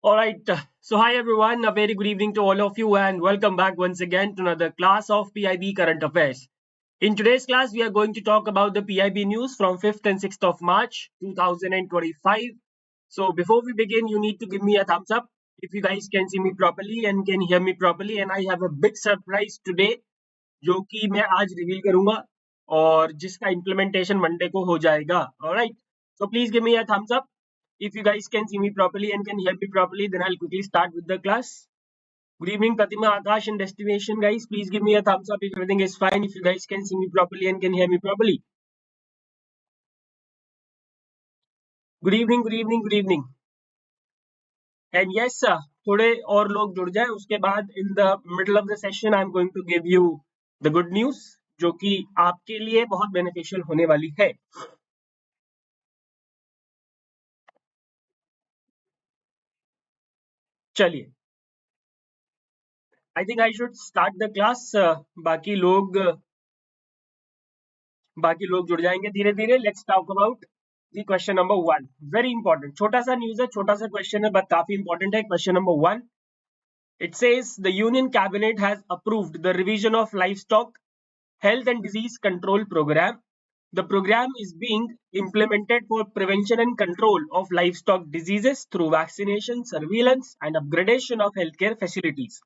All right. So, hi everyone. A very good evening to all of you, and welcome back once again to another class of PIB Current Affairs. In today's class, we are going to talk about the PIB news from 5th and 6th of March 2025. So, before we begin, you need to give me a thumbs up if you guys can see me properly and can hear me properly. And I have a big surprise today, जो कि मैं आज reveal करूंगा और जिसका implementation Monday को हो जाएगा. Alright. So please give me a thumbs up if you guys can see me properly and can hear me properly. Then I'll quickly start with the class. Good evening, Pratima, Akash, and destination guys. Please give me a thumbs up if everything is fine. If you guys can see me properly and can hear me properly. Good evening, good evening, good evening. And yes, sir, थोड़े और लोग जुड़ जाए. उसके बाद in the middle of the session, I'm going to give you the good news, जो कि आपके लिए बहुत beneficial होने वाली है. चलिए, I think I should start the class. बाकी लोग जुड़ जाएंगे धीरे धीरे. Let's talk about the question number 1. Very important. छोटा सा न्यूज है, छोटा सा क्वेश्चन है, बट काफी इंपॉर्टेंट है. Question number 1. It says the Union Cabinet has approved the revision of Livestock Health and Disease Control Program. The program is being implemented for prevention and control of livestock diseases through vaccination, surveillance, and upgradation of healthcare facilities.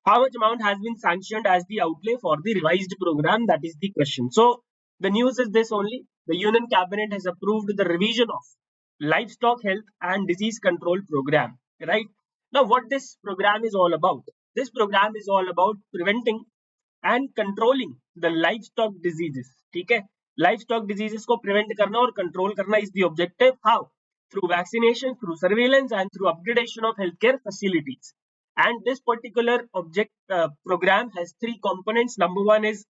How much amount has been sanctioned as the outlay for the revised program? That is the question. So the news is this only. The Union Cabinet has approved the revision of Livestock Health and Disease Control Program. Right? Now, what this program is all about? This program is all about preventing and controlling the livestock diseases. ठीक है? Livestock diseases को prevent करना और control करना is the objective. How? Through vaccination, through surveillance, and through upgradation of healthcare facilities. And this particular program has 3 components. Number 1 is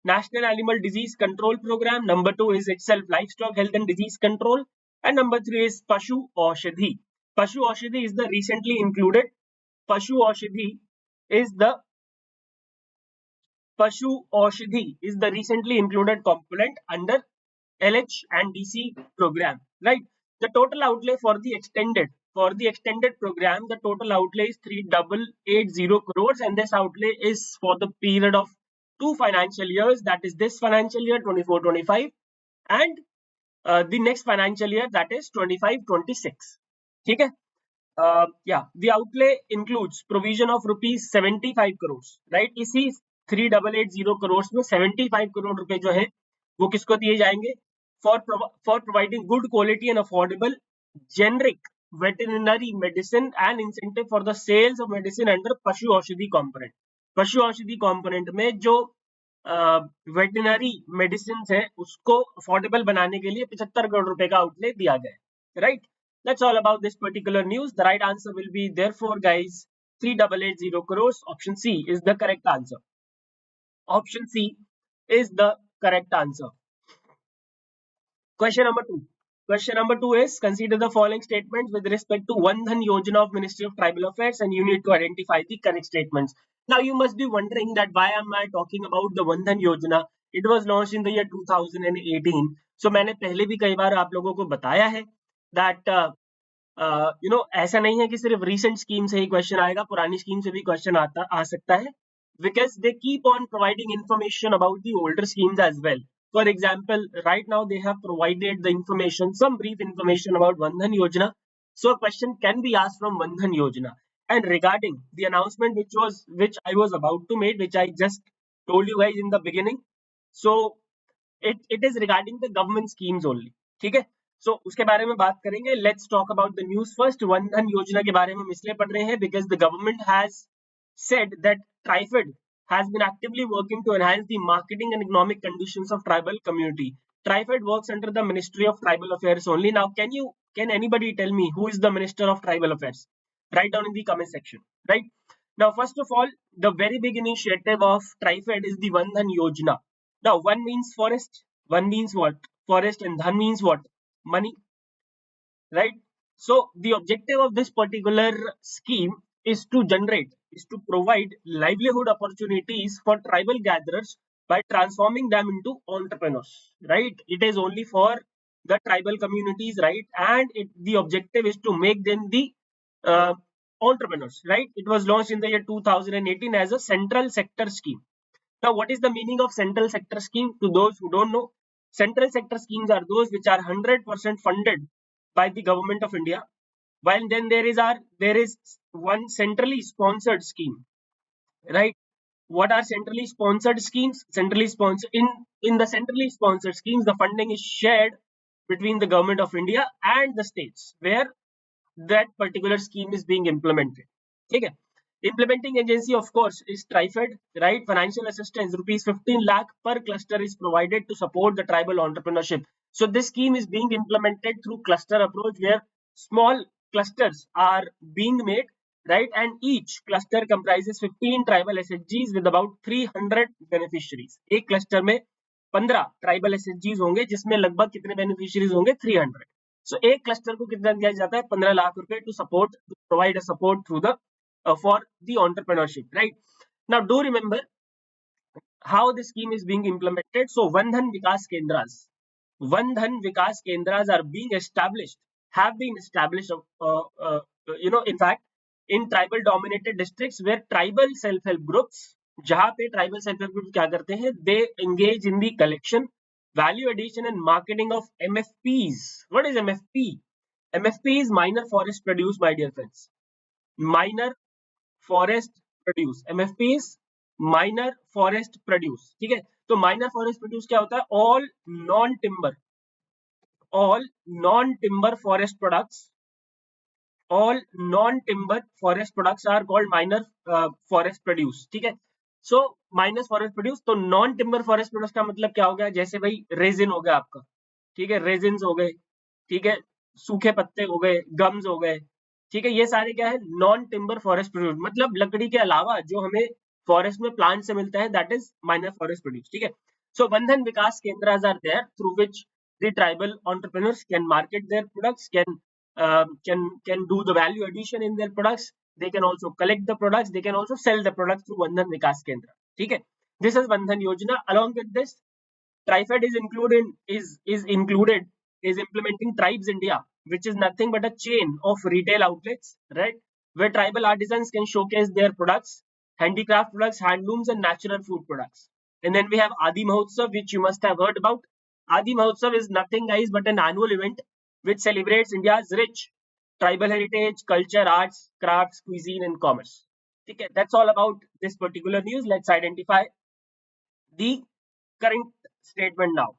National Animal Disease Control Program. Number 2 is itself Livestock Health and Disease Control. And number 3 is Pashu Aushadhi. Pashu Aushadhi is the recently included. Pashu Aushadhi is the recently included component under LH and DC program. Right? The total outlay for the extended program, the total outlay is 3880 crores, and this outlay is for the period of 2 financial years, that is this financial year 24-25 and the next financial year, that is 25-26. Okay? Yeah, the outlay includes provision of rupees 75 crores, right? इसी 3880 crores में 75 crore रुपए जो है वो किसको दिए जाएंगे? For providing good quality and affordable generic veterinary medicine and incentive for the sales of medicine under Pashu Aushadhi component. Pashu Aushadhi component में जो वेटनरी मेडिसिन है उसको अफोर्डेबल बनाने के लिए 75 करोड़ रुपए का आउटले दिया गया है. Right? That's all about this particular news. The right answer will be, therefore, guys, 3880 crores. Option C is the correct answer. Option C is the correct answer. Question number 2. Question number 2 is, consider the following statements with respect to Dhan Yojana of Ministry of Tribal Affairs, and you need to identify the correct statements. Now, you must be wondering that why am I talking about the Dhan Yojana? It was launched in the year 2018. So, मैंने पहले भी कई बार आप लोगों को बताया है that ऐसा नहीं है कि सिर्फ recent scheme से ही question आएगा, पुरानी scheme से भी question आ सकता है, because they keep on providing information about the older schemes as well. For example, right now they have provided the information, some brief information about Dhan Yojana. So a question can be asked from Dhan Yojana. And regarding the announcement which I was about to make, which I just told you guys in the beginning, so it is regarding the government schemes only. ठीक है? So उसके बारे में बात करेंगे. Let's talk about the news first. Dhan Yojana के बारे में हम इसलिए पढ़ रहे हैं because the government has said that TriFed has been actively working to enhance the marketing and economic conditions of tribal community. TriFed works under the Ministry of Tribal Affairs only. Now, can anybody tell me who is the Minister of Tribal Affairs? Write down in the comment section. Right? Now, first of all, the very big initiative of TriFed is the Dhan Yojana. Now, one means forest. One means what? Forest, and Dhan means what? Money. Right? So, the objective of this particular scheme is to provide livelihood opportunities for tribal gatherers by transforming them into entrepreneurs. Right? It is only for the tribal communities, right? And the objective is to make them the entrepreneurs, right? It was launched in the year 2018 as a central sector scheme. Now, what is the meaning of central sector scheme? To those who don't know, central sector schemes are those which are 100% funded by the government of India. While then there is one centrally sponsored scheme, right? What are centrally sponsored schemes? Centrally sponsored in the centrally sponsored schemes, the funding is shared between the government of India and the states where that particular scheme is being implemented. Okay. Implementing agency, of course, is TriFed, right? Financial assistance, rupees 15 lakh per cluster is provided to support the tribal entrepreneurship. So this scheme is being implemented through cluster approach where small clusters are being made, right? And each cluster comprises 15 tribal SHGs with about 300 beneficiaries. एक cluster में 15 tribal SHGs होंगे जिसमें लगभग कितने beneficiaries होंगे? 300. So एक cluster को कितना दिया जाता है? 15 लाख रुपए to support, to provide a support through the for the entrepreneurship, right? Now do remember how the scheme is being implemented. So Vandhan Vikas Kendras are being established, have been established, in fact, in tribal dominated districts where tribal self-help groups, जहाँ पे tribal self-help groups क्या करते हैं? They engage in the collection, value addition and marketing of MFPs. What is MFP? MFP is minor forest produce, my dear friends. Minor forest produce. MFP is minor forest produce. ठीक है, तो minor forest produce क्या होता है? All non timber forest products, all non-timber forest products are called minor forest produce. ठीक है, सो minor forest produce. तो non timber forest products का मतलब क्या हो गया? जैसे भाई रेजिन हो गया आपका, ठीक है, रेजिन्स हो गए, ठीक है, सूखे पत्ते हो गए, गम्स हो गए, ठीक है, ये सारे क्या है? नॉन टिम्बर फॉरेस्ट प्रोड्यूस, मतलब लकड़ी के अलावा जो हमें फॉरेस्ट में प्लांट से मिलता है, that is minor forest produce. ठीक है, so Van Dhan Vikas Kendras are there through which the tribal entrepreneurs can market their products, can do the value addition in their products. They can also collect the products. They can also sell the products through Bandhan Vikas Kendra. Okay, this is Bandhan Yojana. Along with this, TriFed is implementing Tribes India, which is nothing but a chain of retail outlets, right? Where tribal artisans can showcase their products, handicraft products, handlooms, and natural food products. And then we have Adi Mahotsav, which you must have heard about. Adi Mahotsav is nothing, guys, but an annual event which celebrates India's rich tribal heritage, culture, arts, crafts, cuisine, and commerce. Okay, that's all about this particular news. Let's identify the current statement now.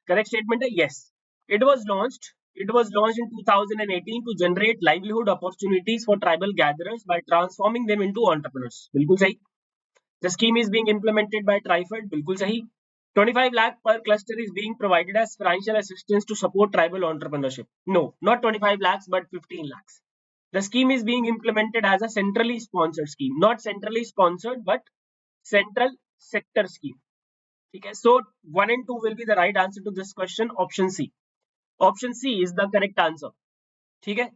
Correct statement? Yes. It was launched in 2018 to generate livelihood opportunities for tribal gatherers by transforming them into entrepreneurs. बिल्कुल सही. The scheme is being implemented by TriFed. बिल्कुल सही. 25 lakh per cluster is being provided as financial assistance to support tribal entrepreneurship. No, not 25 lakhs, but 15 lakhs. The scheme is being implemented as a centrally sponsored scheme, not centrally sponsored, but central sector scheme. Okay, so 1 and 2 will be the right answer to this question. Option C. Option C is the correct answer. ठीक है,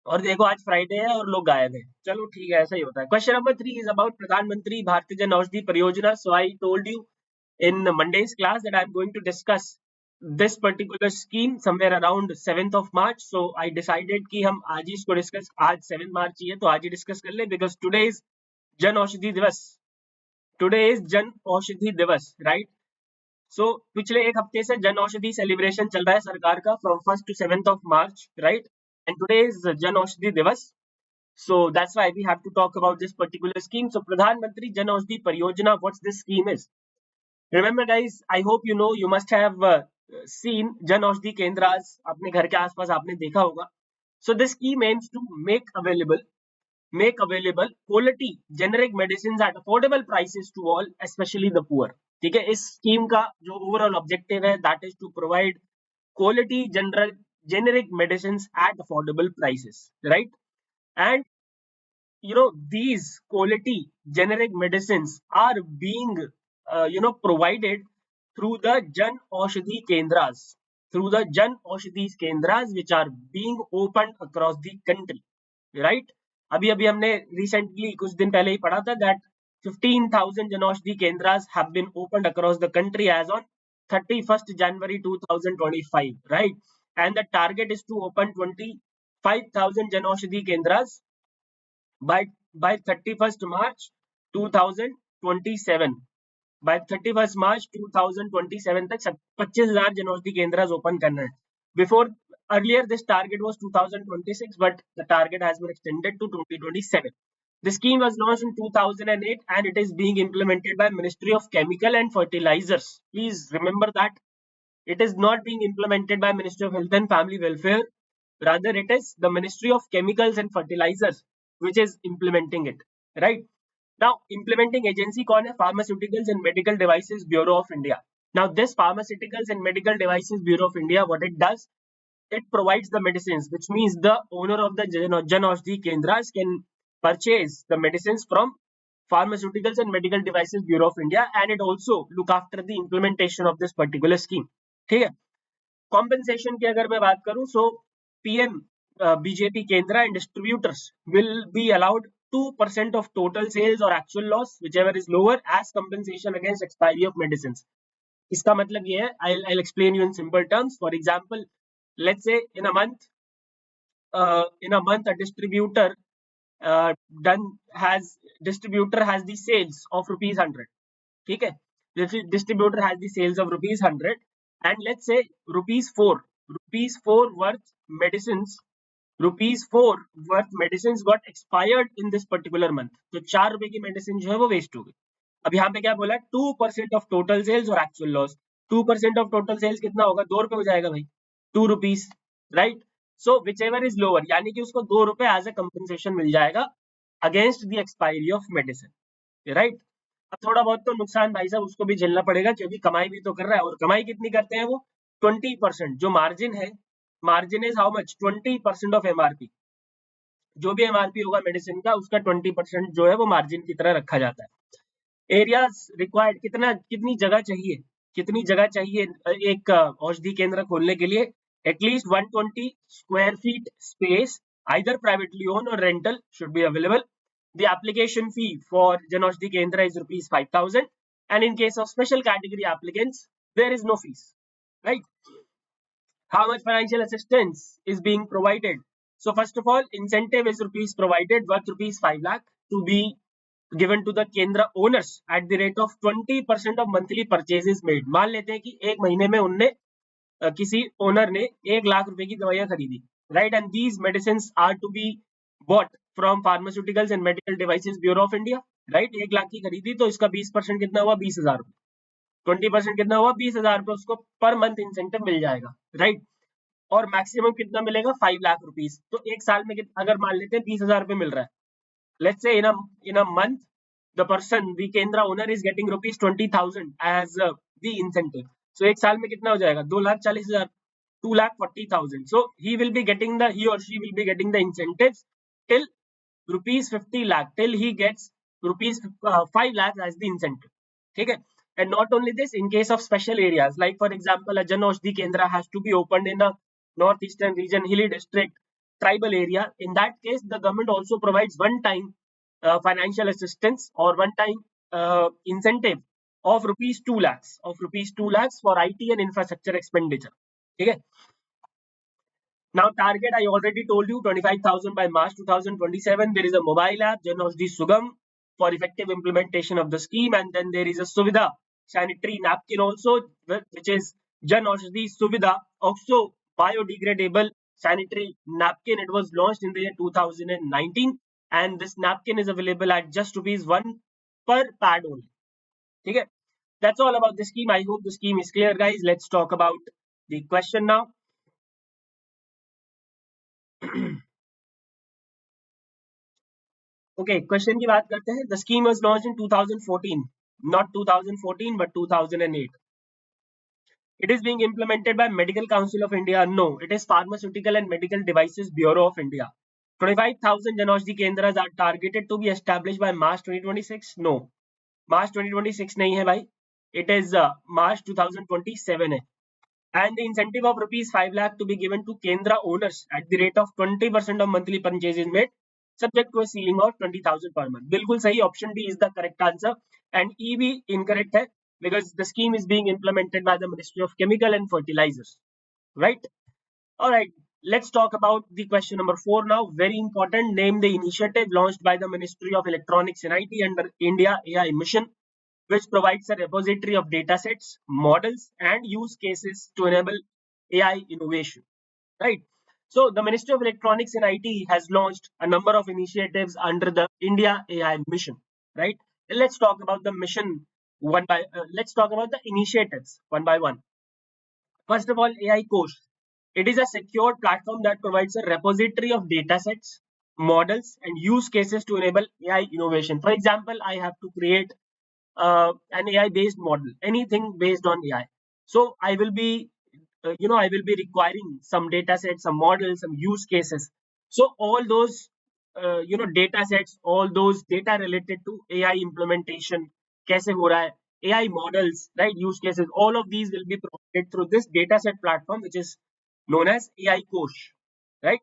और देखो आज Friday है और लोग गायब है. चलो ठीक है, ऐसा ही होता है. क्वेश्चन नंबर 3 इज अबाउट प्रधानमंत्री भारतीय Jan Aushadhi Pariyojana. So I told you in Monday's class that I'm going to discuss this particular scheme somewhere around 7th of March. So I decided कि हम आज ही इसको डिस्कस, आज 7 मार्च ही है तो आज ही डिस्कस कर ले, because today is Jan Aushadhi दिवस. Today is जन औषधि दिवस, right? So पिछले एक हफ्ते से जन औषधि सेलिब्रेशन चल रहा है सरकार का from 1st to 7th of March, right? And today is Jan Aushadhi दिवस. So that's why we have to talk about this particular scheme. So प्रधानमंत्री जन औषधि परियोजना, what's this scheme is? Remember guys, I hope you know, you must have seen Jan Aushadhi Kendras अपने घर के आसपास आपने देखा होगा. So this scheme aims to make available quality generic medicines at affordable prices to all, especially the poor. ठीक है, इस scheme का जो overall objective है, that is to provide quality generic medicines at affordable prices, right? And you know, these quality generic medicines are being provided through the Jan Aushadhi Kendras, which are being opened across the country, right? अभी हमने recently कुछ दिन पहले ही पढ़ा था that 15,000 Jan Aushadhi Kendras have been opened across the country as on 31st January 2025, right? And the target is to open 5,000 Janaushadhi Kendras by 31st March 2027. By 31st March 2027 तक 25,000 जनौषधि केंद्रास open करना है. Before, earlier this target was 2026, but the target has been extended to 2027. The scheme was launched in 2008 and it is being implemented by Ministry of Chemical and Fertilizers. Please remember that it is not being implemented by Ministry of Health and Family Welfare. Rather, it is the Ministry of Chemicals and Fertilizers which is implementing it. Right? Now, implementing agency कौन है? Pharmaceuticals and Medical Devices Bureau of India. Now, this Pharmaceuticals and Medical Devices Bureau of India, what it does, it provides the medicines, which means the owner of the Janaushadhi Kendras can purchase the medicines from Pharmaceuticals and Medical Devices Bureau of India, and it also look after the implementation of this particular scheme. ठीक है. Compensation की अगर मैं बात करूं, so PM BJP Kendra and distributors will be allowed 2% of total sales or actual loss, whichever is lower, as compensation against expiry of medicines. इसका मतलब ये है, I'll explain you in simple terms. For example, let's say in a month a distributor has the sales of rupees 100. ठीक है. Distributor has the sales of rupees 100, and let's say rupees 4 worth medicines got expired in this particular month. तो 4 रुपए की medicine जो है वो waste हो गई. अब यहाँ पे क्या बोला? 2% ऑफ टोटल सेल्स और actual loss. 2% of total sales कितना होगा? 2 रुपए हो जाएगा भाई. 2 rupees, right. So whichever is lower, यानी कि उसको 2 रुपए एज ए कंपनसेशन मिल जाएगा against the expiry of medicine, right. अब थोड़ा बहुत तो नुकसान भाई साहब उसको भी झेलना पड़ेगा, क्योंकि कमाई भी तो कर रहा है. और कमाई कितनी करते हैं वो? 20%. जो मार्जिन है, margin is how much? 20% of MRP. जो भी एमआरपी होगा मेडिसिन का, उसका 20% जो है वो मार्जिन की तरह रखा जाता है. एरियाज रिक्वायर्ड, कितनी जगह चाहिए एक औषधि केंद्र खोलने के लिए? At least 120 square feet space, either privately own or rental should be available. The application fee for Janaushadhi Kendra is rupees 5,000, and in case of special category applicants, there is no fees, right? How much financial assistance is being provided? So first of all, incentive is rupees provided worth rupees 5 lakh to be given to the Kendra owners at the rate of 20% of monthly purchases made. मान लेते हैं कि एक महीने में उनने किसी owner ने 1 लाख रुपए की दवाइयां खरीदी, right? And these medicines are to be bought from Pharmaceuticals and Medical Devices Bureau of India, right? 1 lakh की खरीदी, तो इसका 20% कितना हुआ? 20,000 रुपए. 20% कितना हुआ? 20,000 रुपए उसको पर मंथ इंसेंटिव मिल जाएगा, राइट. और मैक्सिमम कितना मिलेगा? 5 लाख रुपीज. तो एक साल में अगर मान लेते हैं 20,000 रुपए मिल रहा है, let's say in a month the Kendra owner is getting rupees 20,000 as the incentive. So एक साल में कितना हो जाएगा? 2,40,000, 2,40,000. So he or she will be getting the incentives till rupees 50 lakh, till he gets rupees 5 lakhs as the incentive. ठीक है. And not only this, in case of special areas, like for example a Janaushadhi Kendra has to be opened in a northeastern region, hilly district, tribal area. In that case, the government also provides one-time financial assistance or one-time incentive of rupees 2 lakhs for IT and infrastructure expenditure. Okay. Now target, I already told you, 25,000 by March 2027. There is a mobile app, Janaushadhi Sugam, for effective implementation of the scheme, and then there is a Suvidha sanitary napkin also, which is Janaushadhi Suvidha, also biodegradable sanitary napkin. It was launched in the year 2019, and this napkin is available at just rupees 1 per pad only. Okay, that's all about the scheme. I hope the scheme is clear, guys. Let's talk about the question now. Okay, question की बात करते हैं. The scheme was launched in 2014, not 2014 but 2008. It is being implemented by Medical Council of India. No, it is Pharmaceutical and Medical Devices Bureau of India. 25,000 Janaushadhi Kendras are targeted to be established by March 2026. No, March 2026 नहीं है भाई. It is March 2027 है. And the incentive of rupees 5 lakh to be given to Kendra owners at the rate of 20% of monthly purchases made, subject to a ceiling of 20,000 per month. बिल्कुल सही. Option D is the correct answer, and E भी incorrect है, because the scheme is being implemented by the Ministry of Chemical and Fertilizers, right? All right. let's talk about the question number 4 now. Very important. Name the initiative launched by the Ministry of Electronics and IT under India AI Mission, which provides a repository of datasets, models, and use cases to enable AI innovation. Right. So the Ministry of Electronics and IT has launched a number of initiatives under the India AI Mission. Right. And let's talk about the mission one by. Let's talk about the initiatives one by one. First of all, AI Coach. It is a secure platform that provides a repository of datasets, models, and use cases to enable AI innovation. For example, I have to create an AI based model, anything based on AI. So I will be, I will be requiring some datasets, some models, some use cases. So all those, datasets, all those data related to AI implementation, कैसे हो रहा है, AI models, right, use cases, all of these will be provided through this dataset platform, which is known as AI Coach, right?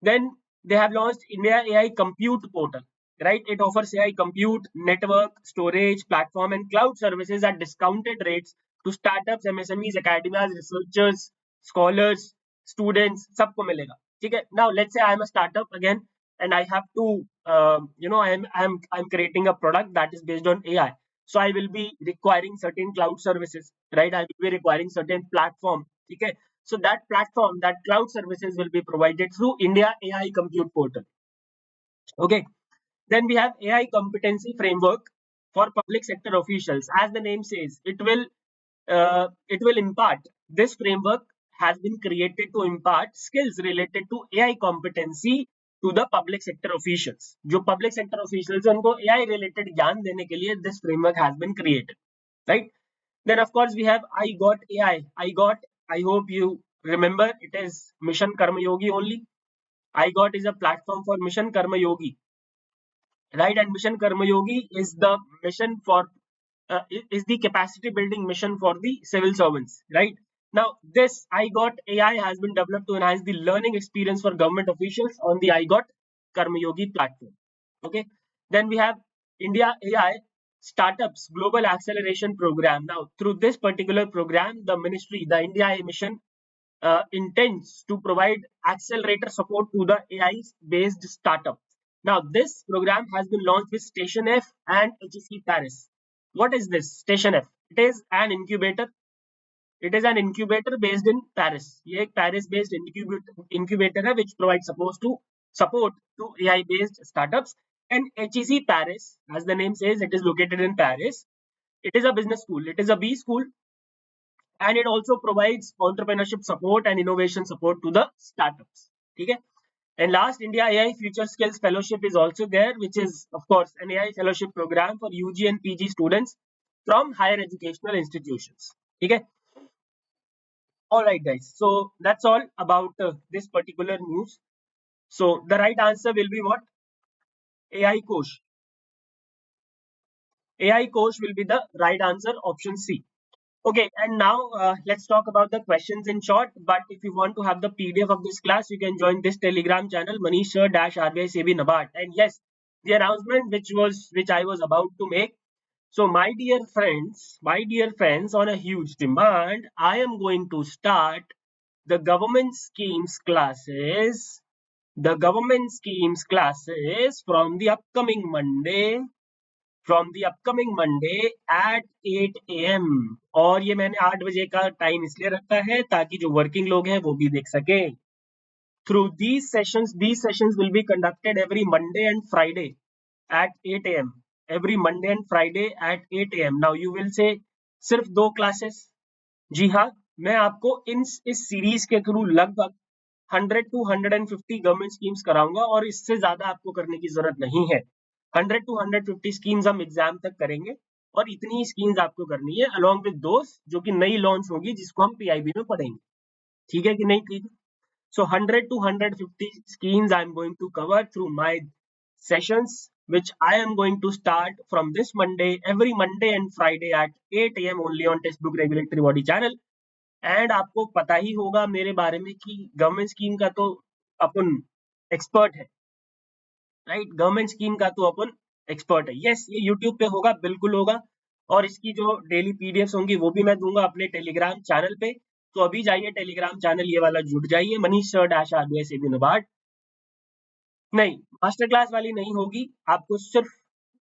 Then they have launched India AI Compute Portal, right? It offers AI compute, network, storage, platform, and cloud services at discounted rates to startups, MSMEs, academias, researchers, scholars, students, सबको मिलेगा. ठीक है? Now let's say I am a startup again, and I have to, I'm creating a product that is based on AI. So I will be requiring certain cloud services, right? I will be requiring certain platform. ठीक है? So that platform, that cloud services will be provided through India AI Compute Portal. Okay. Then we have AI competency framework for public sector officials. As the name says, it will impart. This framework has been created to impart skills related to AI competency to the public sector officials. जो public sector officials हैं उनको AI related ज्ञान देने के लिए this framework has been created, right? Then of course we have I got AI. I hope you remember, it is Mission Karma Yogi only. I got is a platform for Mission Karma Yogi, right? And Mission Karma Yogi is the mission for is the capacity building mission for the civil servants, right? Now this I got AI has been developed to enhance the learning experience for government officials on the I got Karma Yogi platform. Okay. Then we have India AI Startups Global Acceleration Program. Now through this particular program, the ministry, the India AI mission intends to provide accelerator support to the AI based startup. Now this program has been launched with Station F and HEC Paris. What is this Station F? It is an incubator. It is an incubator based in Paris. ये एक Paris based incubator है which provides support to AI based startups. And HEC Paris, as the name says, it is located in Paris. It is a business school. It is a B school, and it also provides entrepreneurship support and innovation support to the startups. Okay. And last, India AI Future Skills Fellowship is also there, which is, of course, an AI fellowship program for UG and PG students from higher educational institutions. Okay. All right, guys. So that's all about this particular news. So the right answer will be what? AI coach. AI coach will be the right answer, option C. Okay, and now let's talk about the questions in short. But if you want to have the PDF of this class, you can join this Telegram channel, Manish Sir RBI SEBI NABARD. And yes, the announcement which I was about to make. So my dear friends, on a huge demand, I am going to start the government schemes classes. The government schemes classes from the upcoming Monday at 8 AM. और ये मैंने 8 बजे का time इसलिए रखा है ताकि जो वर्किंग लोग हैं वो भी देख सके. Through these sessions will be conducted every Monday and Friday at 8 AM. Every Monday and Friday at 8 AM. Now you will say सिर्फ 2 क्लासेस. जी हाँ, मैं आपको इस सीरीज के थ्रू लगभग 100 to 150 गवर्नमेंट स्कीम्स कराऊंगा और इससे ज्यादा आपको करने की जरूरत नहीं है. 100 to 150 स्कीम्स हम एग्जाम तक करेंगे और इतनी ही स्कीम्स आपको करनी है अलॉन्ग विद दोस्त जो कि नई लॉन्च होगी जिसको हम पीआईबी में पढ़ेंगे. ठीक है कि नहीं? ठीक है. So 100 to 150 schemes I am going to cover through my sessions, which I am going to start from this Monday, every Monday and Friday at 8 AM only on Testbook Regulatory Body channel. And आपको पता ही होगा मेरे बारे में कि government scheme का तो अपन expert है, राइट? गवर्नमेंट स्कीम का तो अपन एक्सपर्ट है. यस, ये यूट्यूब पे होगा, बिल्कुल होगा. और इसकी जो डेली पीडीएफ्स होंगी वो भी मैं दूंगा अपने टेलीग्राम चैनल पे. तो अभी जाइए टेलीग्राम चैनल ये वाला जुड़ जाइए, Manish sir dash RBI SEBI NABARD. नहीं, मास्टर क्लास वाली नहीं होगी, आपको सिर्फ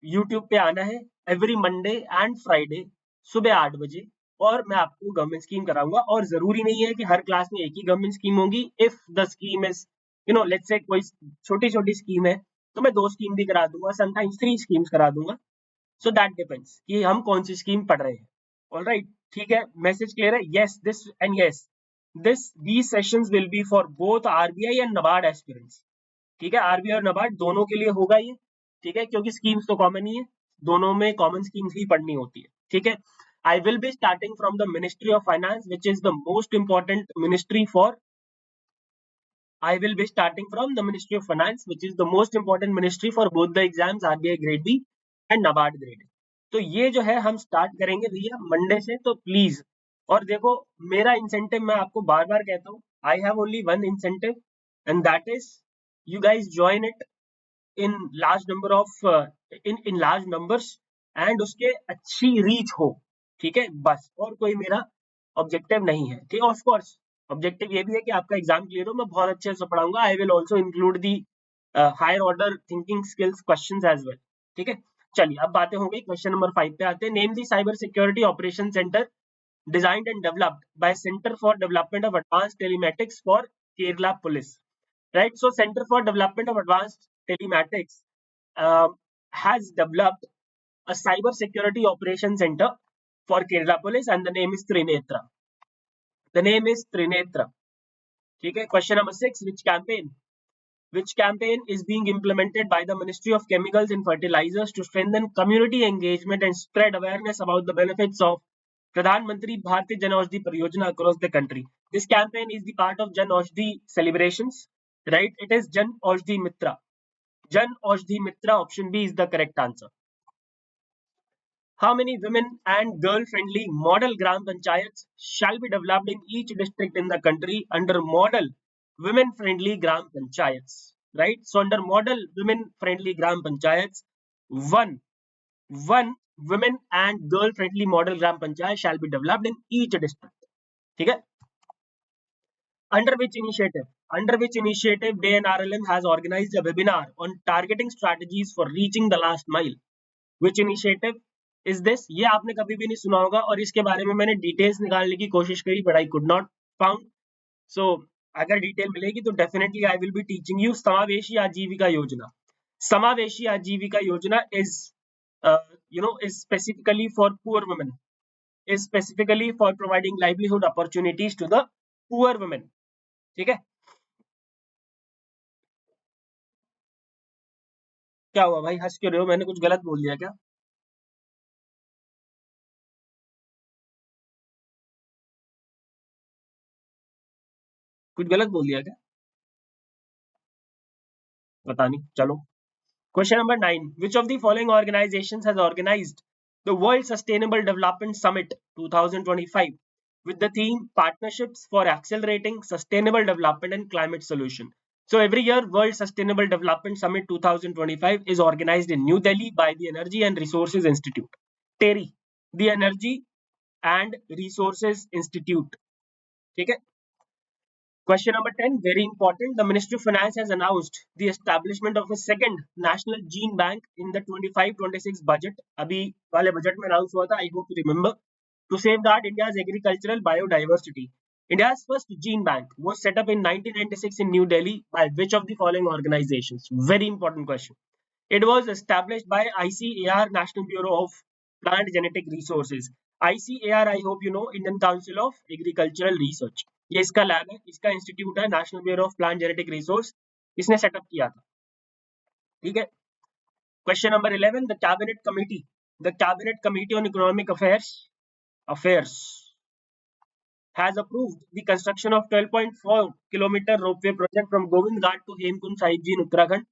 यूट्यूब पे आना है एवरी मंडे एंड फ्राइडे सुबह 8 बजे, और मैं आपको गवर्नमेंट स्कीम कराऊंगा। और जरूरी नहीं है कि हर क्लास में एक ही गवर्नमेंट स्कीम होगी। If the scheme is let's say कोई छोटी छोटी स्कीम है तो मैं 2 स्कीम भी करा दूंगा, समटाइम्स 3 स्कीम्स करा दूंगा। सो दैट डिपेंड्स कि हम कौन सी स्कीम पढ़ रहे हैं। ऑलराइट, ठीक है, मैसेज क्लियर है? Yes this and yes this these sessions will be for both RBI and NABARD aspirants. ठीक है, आरबीआई और नबार्ड दोनों के लिए होगा ये। ठीक है, क्योंकि स्कीम्स तो कॉमन ही है, दोनों में कॉमन स्कीम्स ही पढ़नी होती है। ठीक है, I will be starting from the ministry of finance which is the most important ministry for I will be starting from the Ministry of Finance, which is the most important ministry for both the exams RBI Grade B and NABARD Grade A. तो ये जो है हम start करेंगे भैया Monday से, तो please. और देखो, मेरा इंसेंटिव मैं आपको बार बार कहता हूँ, I have only one incentive and that is you guys join it in large number of in large numbers and उसके अच्छी रीच हो। ठीक है, बस, और कोई मेरा ऑब्जेक्टिव नहीं है। ठीक है, ऑफ कोर्स ऑब्जेक्टिव ये भी है कि आपका एग्जाम क्लियर हो, मैं बहुत अच्छे से पढ़ाऊंगा। I will also include the higher order thinking skills questions as well. ठीक है, चलिए अब बातें हो गई, क्वेश्चन नंबर 5 पे आते हैं। Name the cyber security operation centre designed and developed by centre for development of advance telematics for Kerala police. Right, so Center for Development of Advanced Telematics has developed a cyber security operation center for Kerala Police, and the name is Trinetra. The name is Trinetra. Okay, question number 6. Which campaign is being implemented by the Ministry of Chemicals and Fertilizers to strengthen community engagement and spread awareness about the benefits of Pradhan Mantri Bharatiya Jan Aushadhi Pariyojana across the country? This campaign is the part of Jan Aushadhi celebrations, right? It is Jan Aushadhi Mitra. Jan Aushadhi Mitra, option B is the correct answer. How many women and girl-friendly model Gram Panchayats shall be developed in each district in the country under model women-friendly Gram Panchayats? Right? So under model women-friendly Gram Panchayats, one women and girl-friendly model Gram Panchayat shall be developed in each district. Okay? Under which initiative? Under which initiative DNRLM has organized a webinar on targeting strategies for reaching the last mile? Which initiative is this? ये आपने कभी भी नहीं सुना होगा, और इसके बारे में मैंने डिटेल्स निकालने की कोशिश करी, but I could not found. So अगर डिटेल मिलेगी तो definitely I will be teaching you. समावेशी आजीविका योजना, समावेशी आजीविका योजना is is specifically for poor women, is specifically for providing livelihood opportunities to the poor women. ठीक है, क्या हुआ भाई, हंस क्यों रहे हो? मैंने कुछ गलत बोल दिया क्या? कुछ गलत बोल दिया क्या? पता नहीं, चलो। Question number 9. Which of the following organizations has organized the World Sustainable Development Summit 2025 with the theme Partnerships for Accelerating Sustainable Development and Climate Solution? So every year, World Sustainable Development Summit 2025 is organized in New Delhi by the Energy and Resources Institute. TERI, the Energy and Resources Institute. Okay. Question number 10, very important. The Ministry of Finance has announced the establishment of a second national gene bank in the 25-26 budget. अभी वाले budget में announce हुआ था, I hope you remember. To safeguard India's agricultural biodiversity. India's first gene bank was set up in 1996 in New Delhi by which of the following organizations? Very important question. It was established by ICAR, National Bureau of Plant Genetic Resources. ICAR, I hope you know, Indian Council of Agricultural Research. ये इसका lab है, इसका institute है, national bureau of plant genetic resource, इसने setup किया था। ठीक है, question number 11, the cabinet committee on economic affairs has approved the construction of 12.4 kilometer ropeway project from Govind Ghat to Hemkund Sahib Ji in Uttarakhand.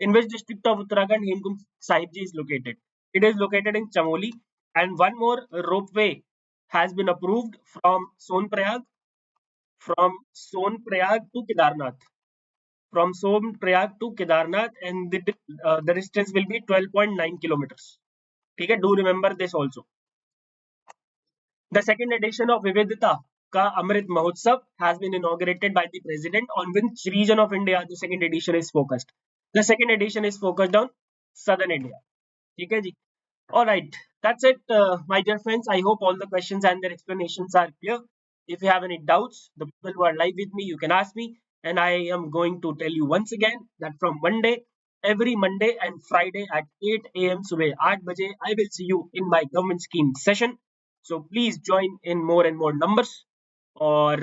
In which district of Uttarakhand Hemkund Sahib Ji is located? It is located in Chamoli. And one more ropeway has been approved from Sonprayag to Kedarnath. From Sonprayag to Kedarnath, and the distance will be 12.9 kilometers. Okay, do remember this also. The second edition of Vividita का Amrit Mahotsav has been inaugurated by the president. On which region of India the second edition is focused? The second edition is focused on southern India. ठीक है जी. All right, that's it, my dear friends. I hope all the questions and their explanations are clear. If you have any doubts, the people who are live with me, you can ask me. And I am going to tell you once again that from Monday, every Monday and Friday at 8 a.m. सुबह 8 बजे, I will see you in my government scheme session. So please join in more and more numbers. और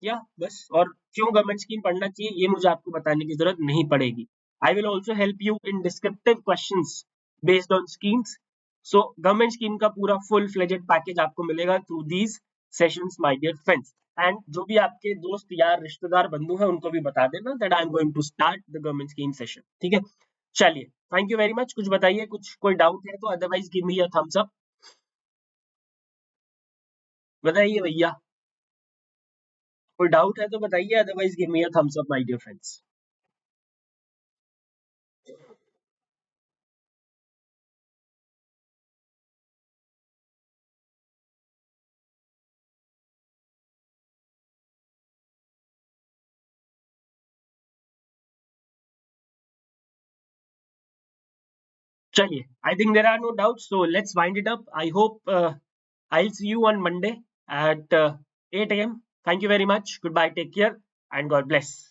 या बस, और क्यों government scheme पढ़ना चाहिए ये मुझे आपको बताने की जरूरत नहीं पड़ेगी. I will also help you in descriptive questions based on schemes. So government scheme का पूरा फुल फ्लेजेड पैकेज आपको मिलेगा through these sessions my dear friends. And जो भी आपके दोस्त यार रिश्तेदार बंधु हैं उनको भी बता देना that I am going to start the government scheme session. ठीक है, चलिए, थैंक यू वेरी मच. कुछ बताइए, कुछ कोई डाउट है तो, otherwise give me a thumbs up. बताइए भैया, कोई डाउट है तो बताइए, otherwise give me a thumbs up my dear friends. चलिए, I think there are no doubts, so let's wind it up. I hope I'll see you on Monday at 8 a.m. Thank you very much. Goodbye. Take care and God bless.